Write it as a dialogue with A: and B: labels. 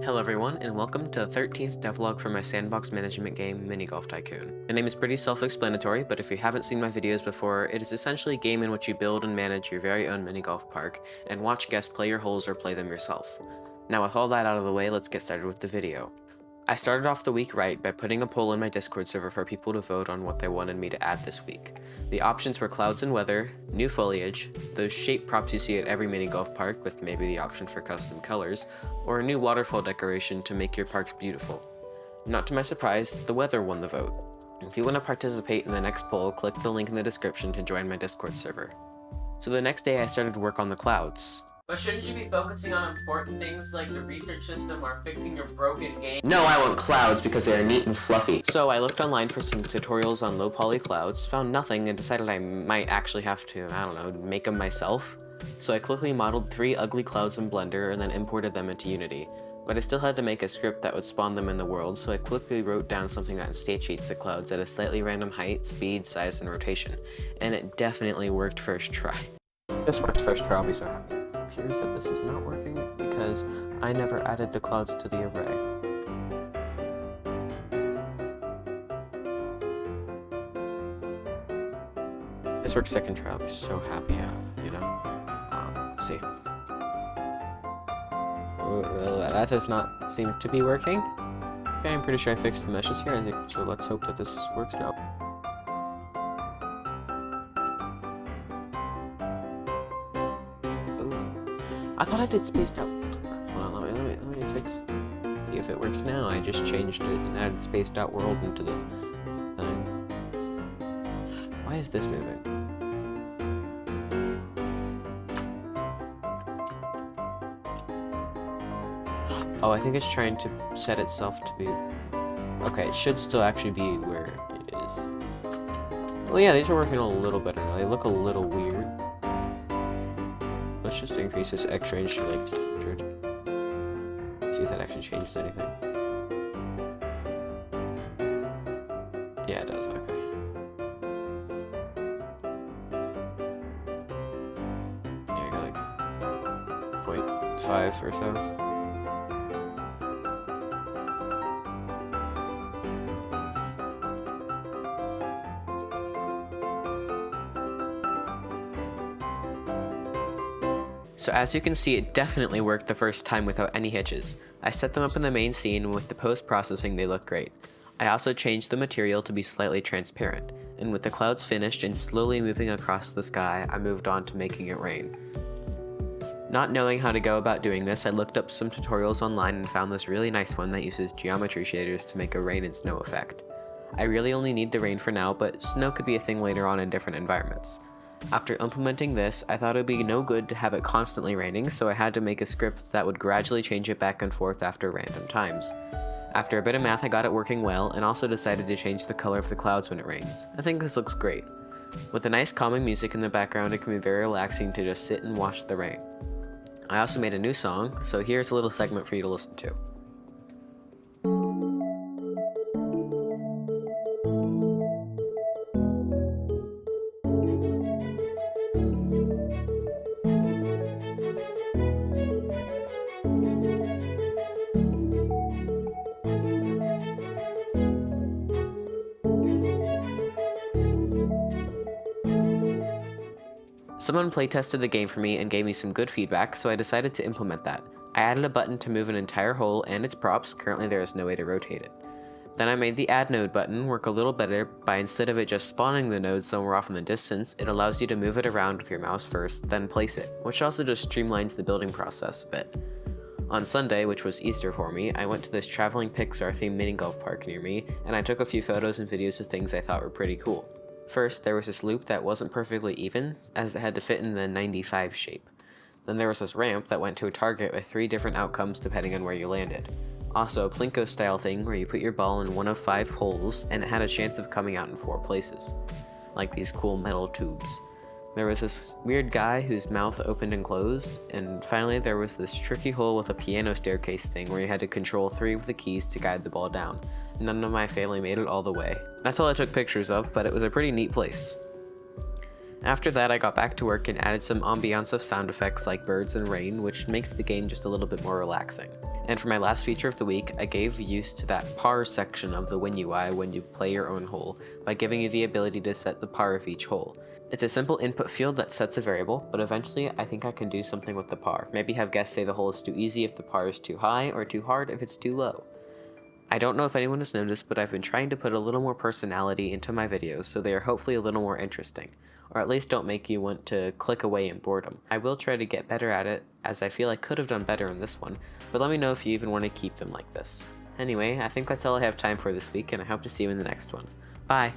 A: Hello everyone, and welcome to the 13th devlog for my sandbox management game, Mini Golf Tycoon. The name is pretty self-explanatory, but if you haven't seen my videos before, it is essentially a game in which you build and manage your very own mini golf park, and watch guests play your holes or play them yourself. Now with all that out of the way, let's get started with the video. I started off the week right by putting a poll in my Discord server for people to vote on what they wanted me to add this week. The options were clouds and weather, new foliage, those shape props you see at every mini golf park with maybe the option for custom colors, or a new waterfall decoration to make your parks beautiful. Not to my surprise, the weather won the vote. If you want to participate in the next poll, click the link in the description to join my Discord server. So the next day I started work on the clouds.
B: But shouldn't you be focusing on important things like the research system or fixing your broken game?
A: No, I want clouds because they are neat and fluffy. So I looked online for some tutorials on low poly clouds, found nothing, and decided I might actually have to, make them myself. So I quickly modeled 3 ugly clouds in Blender and then imported them into Unity. But I still had to make a script that would spawn them in the world, so I quickly wrote down something that state sheets the clouds at a slightly random height, speed, size, and rotation. And it definitely worked first try. This worked first try, I'll be so happy. It appears that this is not working because I never added the clouds to the array. This works second try, I'll be so happy, let's see. That does not seem to be working. Okay, I'm pretty sure I fixed the meshes here, so let's hope that this works now. I thought I did spaced out. Hold on, let me fix. See if it works now. I just changed it and added spaced out world into the thing. Why is this moving? Oh, I think it's trying to set itself to be. Okay, it should still actually be where it is. Well, yeah, these are working a little better now. They look a little weird. Let's just increase this X range to like 100. See if that actually changes anything. Yeah, it does, okay. Yeah, I got like 0.5 or so. So as you can see, it definitely worked the first time without any hitches. I set them up in the main scene, and with the post-processing they look great. I also changed the material to be slightly transparent, and with the clouds finished and slowly moving across the sky, I moved on to making it rain. Not knowing how to go about doing this, I looked up some tutorials online and found this really nice one that uses geometry shaders to make a rain and snow effect. I really only need the rain for now, but snow could be a thing later on in different environments. After implementing this, I thought it would be no good to have it constantly raining, so I had to make a script that would gradually change it back and forth after random times. After a bit of math, I got it working well, and also decided to change the color of the clouds when it rains. I think this looks great. With the nice calming music in the background, it can be very relaxing to just sit and watch the rain. I also made a new song, so here's a little segment for you to listen to. Someone playtested the game for me and gave me some good feedback, so I decided to implement that. I added a button to move an entire hole and its props. Currently there is no way to rotate it. Then I made the add node button work a little better by, instead of it just spawning the node somewhere off in the distance, it allows you to move it around with your mouse first, then place it, which also just streamlines the building process a bit. On Sunday, which was Easter for me, I went to this traveling Pixar themed mini golf park near me, and I took a few photos and videos of things I thought were pretty cool. First, there was this loop that wasn't perfectly even, as it had to fit in the 95 shape. Then there was this ramp that went to a target with 3 different outcomes depending on where you landed. Also a Plinko style thing where you put your ball in one of 5 holes and it had a chance of coming out in 4 places. Like these cool metal tubes. There was this weird guy whose mouth opened and closed, and finally there was this tricky hole with a piano staircase thing where you had to control 3 of the keys to guide the ball down. None of my family made it all the way. That's all I took pictures of, but it was a pretty neat place. After that, I got back to work and added some ambiance of sound effects like birds and rain, which makes the game just a little bit more relaxing. And for my last feature of the week, I gave use to that par section of the WinUI when you play your own hole, by giving you the ability to set the par of each hole. It's a simple input field that sets a variable, but eventually I think I can do something with the par. Maybe have guests say the hole is too easy if the par is too high, or too hard if it's too low. I don't know if anyone has noticed, but I've been trying to put a little more personality into my videos so they are hopefully a little more interesting, or at least don't make you want to click away in boredom. I will try to get better at it, as I feel I could have done better in this one, but let me know if you even want to keep them like this. Anyway, I think that's all I have time for this week, and I hope to see you in the next one. Bye!